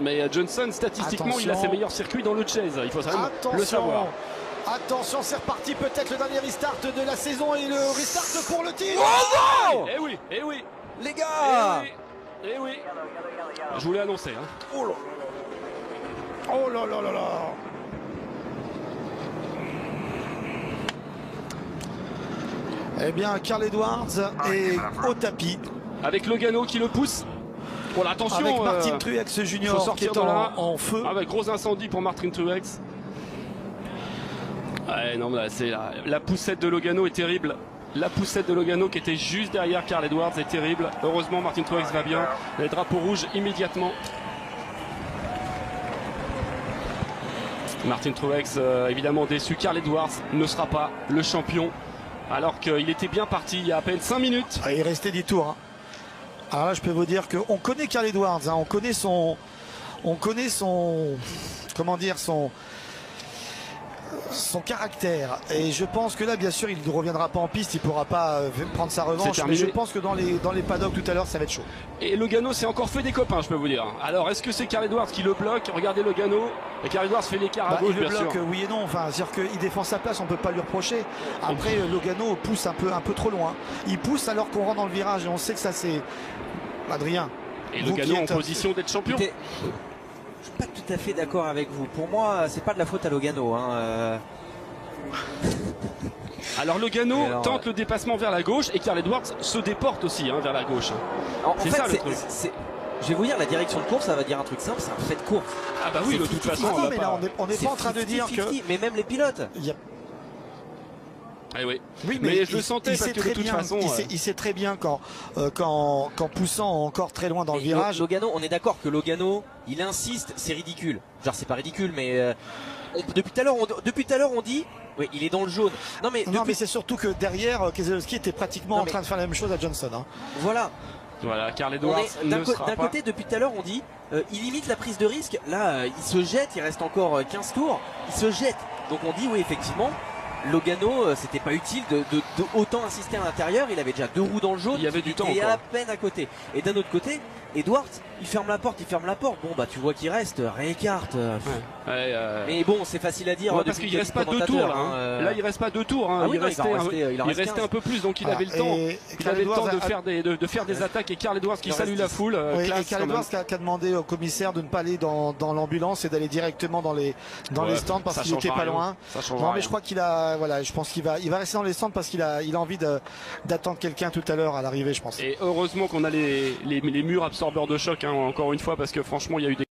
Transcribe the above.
Mais Johnson, statistiquement, attention. il a ses meilleurs circuits dans le chase. Il faut quand même le savoir. Attention, c'est reparti. Peut-être le dernier restart de la saison et le restart pour le titre. Oh non! Eh oui, eh oui. Les gars, eh oui. Je voulais annoncer. Hein. Oh là. Oh là là là là. Eh bien, Carl Edwards est au tapis. Avec Logano qui le pousse. Oh, attention, avec Martin Truex Junior qui est en feu. Avec gros incendie pour Martin Truex. Ouais, non, là, c'est la poussette de Logano est terrible. La poussette de Logano qui était juste derrière Carl Edwards est terrible. Heureusement, Martin Truex va bien. Les drapeaux rouges immédiatement. Martin Truex, évidemment déçu. Carl Edwards ne sera pas le champion. Alors qu'il était bien parti il y a à peine 5 minutes. Il restait 10 tours. Hein. Alors là, je peux vous dire qu'on connaît Carl Edwards. Hein. On connaît son. Comment dire, son caractère, et je pense que là bien sûr il ne reviendra pas en piste, il ne pourra pas prendre sa revanche, mais je pense que dans les paddocks tout à l'heure ça va être chaud. Et Logano s'est encore fait des copains, je peux vous dire. Alors est-ce que c'est Carl Edwards qui le bloque? Regardez Logano, et Carl Edwards fait l'écart à gauche, il le bien bloque, sûr. oui et non, enfin c'est-à-dire qu'il défend sa place, on ne peut pas lui reprocher. Après Logano pousse un peu trop loin, il pousse alors qu'on rentre dans le virage et on sait que ça c'est Adrien. Et Logano en position d'être champion. Je suis pas tout à fait d'accord avec vous. Pour moi, c'est pas de la faute à Logano. Hein. Alors Logano tente le dépassement vers la gauche et Carl Edwards se déporte aussi vers la gauche. C'est ça le truc. Je vais vous dire, la direction de course, ça va dire un truc simple, c'est un fait de course. Ah bah oui, de toute façon, on n'est pas en train de dire que... Mais même les pilotes. Ah oui. Oui, mais je le sentais parce que de toute façon... Il sait très bien qu'en poussant encore très loin dans le virage... Logano, on est d'accord que Logano, il insiste, c'est ridicule. Genre c'est pas ridicule, mais depuis tout à l'heure on dit... Oui, il est dans le jaune. Non mais c'est surtout que derrière, Keselowski était pratiquement en train de faire la même chose à Johnson. Hein. Voilà. Voilà, Carl Edwards ne sera pas... D'un côté, depuis tout à l'heure, on dit il limite la prise de risque. Là, il se jette, il reste encore 15 tours. Il se jette. Donc on dit, oui, effectivement, Logano, c'était pas utile de autant insister à l'intérieur. Il avait déjà 2 roues dans le jaune. Il y avait du temps et encore. à peine à côté. Et d'un autre côté, Edwards, il ferme la porte. Bon, bah tu vois qu'il reste, réécarte. Mais bon, c'est facile à dire. Parce qu'il reste pas 2 tours là. Là, il reste pas 2 tours. Il restait un peu plus, donc il avait le temps. Il avait le temps de faire des attaques. Et Carl Edwards qui salue la foule. Et Carl Edwards qui a demandé au commissaire de ne pas aller dans l'ambulance et d'aller directement dans les stands parce qu'il était pas loin. Non, mais je crois qu'il a, voilà, je pense qu'il va rester dans les stands parce qu'il a envie d'attendre quelqu'un tout à l'heure à l'arrivée, je pense. Et heureusement qu'on a les murs absorbeurs de choc, encore une fois, parce que franchement, il y a eu des